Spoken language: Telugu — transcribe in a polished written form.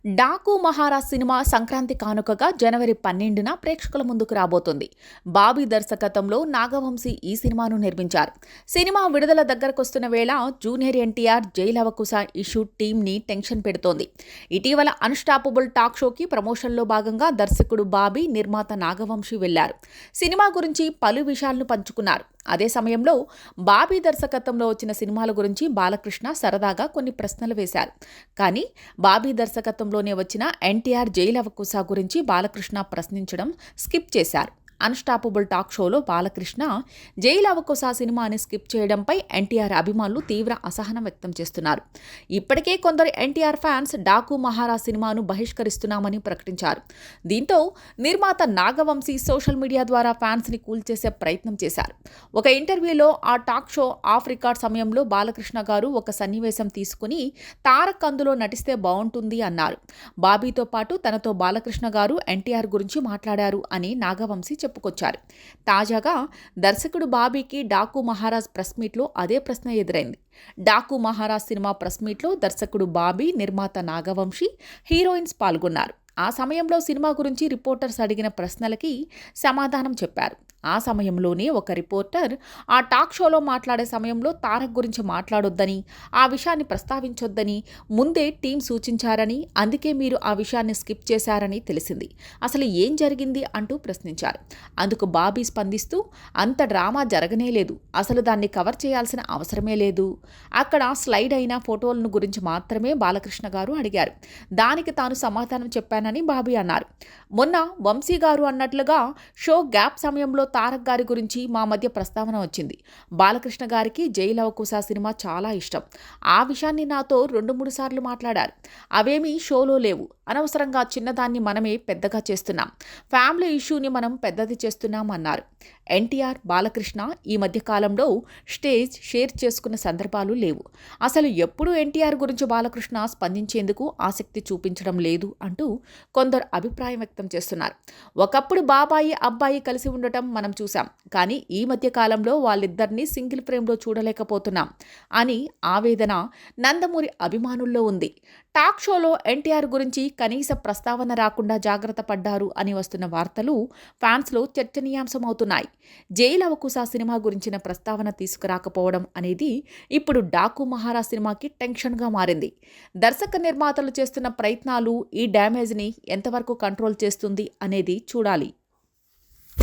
డాకు మహారాజ్ సినిమా సంక్రాంతి కానుకగా జనవరి 12న ప్రేక్షకుల ముందుకు రాబోతోంది. బాబీ దర్శకత్వంలో నాగవంశీ ఈ సినిమాను నిర్మించారు. సినిమా విడుదల దగ్గరకొస్తున్న వేళ జూనియర్ ఎన్టీఆర్ జై లవకుశ ఇష్యూ టీంని టెన్షన్ పెడుతోంది. ఇటీవల అన్స్టాపబుల్ టాక్ షోకి ప్రమోషన్లో భాగంగా దర్శకుడు బాబీ, నిర్మాత నాగవంశీ వెళ్లారు. సినిమా గురించి పలు విషయాలను పంచుకున్నారు. అదే సమయంలో బాబీ దర్శకత్వంలో వచ్చిన సినిమాల గురించి బాలకృష్ణ సరదాగా కొన్ని ప్రశ్నలు వేశారు. కానీ బాబీ దర్శకత్వంలోనే వచ్చిన ఎన్టీఆర్ జై లవకుశ గురించి బాలకృష్ణ ప్రశ్నించడం స్కిప్ చేశారు. అన్స్టాపబుల్ టాక్ షోలో బాలకృష్ణ జై లవకుశ సినిమాని స్కిప్ చేయడంపై ఎన్టీఆర్ అభిమానులు తీవ్ర అసహనం వ్యక్తం చేస్తున్నారు. ఇప్పటికే కొందరు ఎన్టీఆర్ ఫ్యాన్స్ డాకు మహారాజ్ సినిమాను బహిష్కరిస్తున్నామని ప్రకటించారు. దీంతో నిర్మాత నాగవంశీ సోషల్ మీడియా ద్వారా ఫ్యాన్స్ని కూల్చేసే ప్రయత్నం చేశారు. ఒక ఇంటర్వ్యూలో ఆ టాక్ షో ఆఫ్ రికార్డ్ సమయంలో బాలకృష్ణ గారు ఒక సన్నివేశం తీసుకుని తారక్ అందులో నటిస్తే బాగుంటుంది అన్నారు. బాబీతో పాటు తనతో బాలకృష్ణ గారు ఎన్టీఆర్ గురించి మాట్లాడారు అని నాగవంశీ చెప్పుకొచ్చారు. తాజాగా దర్శకుడు బాబీకి డాకు మహారాజ్ ప్రెస్ మీట్లో అదే ప్రశ్న ఎదురైంది. డాకు మహారాజ్ సినిమా ప్రెస్ మీట్లో దర్శకుడు బాబీ, నిర్మాత నాగవంశీ, హీరోయిన్స్ పాల్గొన్నారు. ఆ సమయంలో సినిమా గురించి రిపోర్టర్స్ అడిగిన ప్రశ్నలకి సమాధానం చెప్పారు. ఆ సమయంలోనే ఒక రిపోర్టర్ ఆ టాక్ షోలో మాట్లాడే సమయంలో తారక్ గురించి మాట్లాడొద్దని, ఆ విషయాన్ని ప్రస్తావించొద్దని ముందే టీం సూచించారని, అందుకే మీరు ఆ విషయాన్ని స్కిప్ చేశారని తెలిసింది. అసలు ఏం జరిగింది అంటూ ప్రశ్నించారు. అందుకు బాబీ స్పందిస్తూ, అంత డ్రామా జరగనే లేదు, అసలు దాన్ని కవర్ చేయాల్సిన అవసరమే లేదు. అక్కడ స్లైడ్ అయిన ఫోటోలను గురించి మాత్రమే బాలకృష్ణ గారు అడిగారు. దానికి తాను సమాధానం చెప్పానని బాబీ అన్నారు. మొన్న వంశీ గారు అన్నట్లుగా షో గ్యాప్ సమయంలో తారక్ గారి గురించి మా మధ్య ప్రస్తావన వచ్చింది. బాలకృష్ణ గారికి జై లవకుశ సినిమా చాలా ఇష్టం. ఆ విషయాన్ని నాతో 2-3 సార్లు మాట్లాడారు. అవేమీ షోలో లేవు. అనవసరంగా చిన్నదాన్ని మనమే పెద్దగా చేస్తున్నాం. ఫ్యామిలీ ఇష్యూని మనం పెద్దది చేస్తున్నాం అన్నారు. ఎన్టీఆర్, బాలకృష్ణ ఈ మధ్య కాలంలో స్టేజ్ షేర్ చేసుకున్న సందర్భాలు లేవు. అసలు ఎప్పుడూ ఎన్టీఆర్ గురించి బాలకృష్ణ స్పందించేందుకు ఆసక్తి చూపించడం లేదు అంటూ కొందరు అభిప్రాయం వ్యక్తం చేస్తున్నారు. ఒకప్పుడు బాబాయి, అబ్బాయి కలిసి ఉండటం మనం చూసాం. కానీ ఈ మధ్య కాలంలో వాళ్ళిద్దరినీ సింగిల్ ఫ్రేమ్లో చూడలేకపోతున్నాం అని ఆవేదన నందమూరి అభిమానుల్లో ఉంది. టాక్ షోలో ఎన్టీఆర్ గురించి కనీస ప్రస్తావన రాకుండా జాగ్రత్త పడ్డారు అని వస్తున్న వార్తలు ఫ్యాన్స్లో చర్చనీయాంశమవుతున్నాయి. జై లవకుశ సినిమా గురించిన ప్రస్తావన తీసుకురాకపోవడం అనేది ఇప్పుడు డాకు మహారాజ్ సినిమాకి టెన్షన్గా మారింది. దర్శక నిర్మాతలు చేస్తున్న ప్రయత్నాలు ఈ డ్యామేజ్ని ఎంతవరకు కంట్రోల్ చేస్తుంది అనేది చూడాలి.